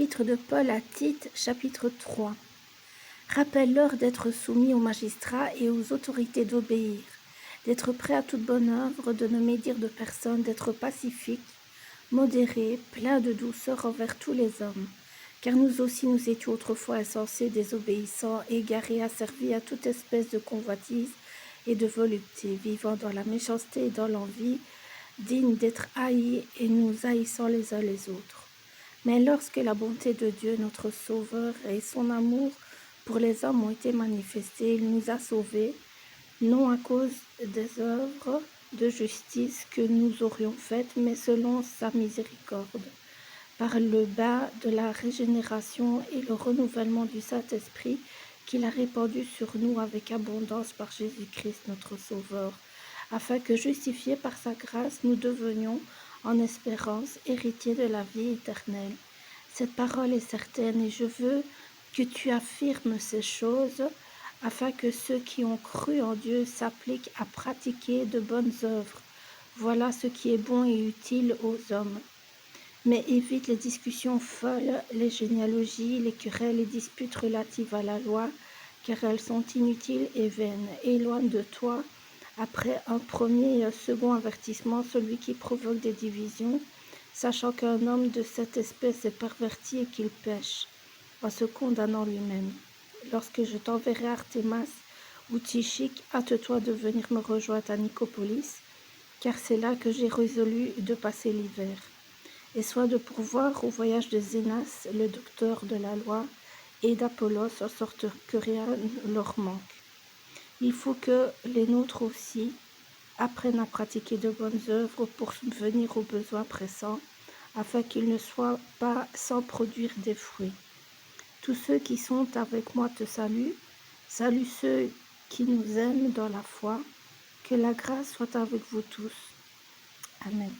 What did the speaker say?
Épître de Paul à Tite, chapitre 3. Rappelle-leur d'être soumis aux magistrats et aux autorités d'obéir, d'être prêts à toute bonne œuvre, de ne médire de personne, d'être pacifiques, modérés, pleins de douceur envers tous les hommes. Car nous aussi nous étions autrefois insensés, désobéissants, égarés, asservis à toute espèce de convoitise et de volupté, vivant dans la méchanceté et dans l'envie, dignes d'être haïs et nous haïssant les uns les autres. Mais lorsque la bonté de Dieu, notre Sauveur, et son amour pour les hommes ont été manifestés, il nous a sauvés, non à cause des œuvres de justice que nous aurions faites, mais selon sa miséricorde, par le bain de la régénération et le renouvellement du Saint-Esprit qu'il a répandu sur nous avec abondance par Jésus-Christ notre Sauveur, afin que, justifiés par sa grâce, nous devenions, en espérance, héritiers de la vie éternelle. Cette parole est certaine et je veux que tu affirmes ces choses, afin que ceux qui ont cru en Dieu s'appliquent à pratiquer de bonnes œuvres. Voilà ce qui est bon et utile aux hommes. Mais évite les discussions folles, les généalogies, les querelles, les disputes relatives à la loi, car elles sont inutiles et vaines. Éloigne de toi, après un premier et un second avertissement, celui qui provoque des divisions, sachant qu'un homme de cette espèce est perverti et qu'il pêche, en se condamnant lui-même. Lorsque je t'enverrai Artémas ou Tychique, hâte-toi de venir me rejoindre à Nicopolis, car c'est là que j'ai résolu de passer l'hiver. Et sois de pourvoir au voyage de Zénas, le docteur de la loi, et d'Apollos, en sorte que rien ne leur manque. Il faut que les nôtres aussi apprennent à pratiquer de bonnes œuvres pour subvenir aux besoins pressants, afin qu'ils ne soient pas sans produire des fruits. Tous ceux qui sont avec moi te saluent. Salue ceux qui nous aiment dans la foi. Que la grâce soit avec vous tous. Amen.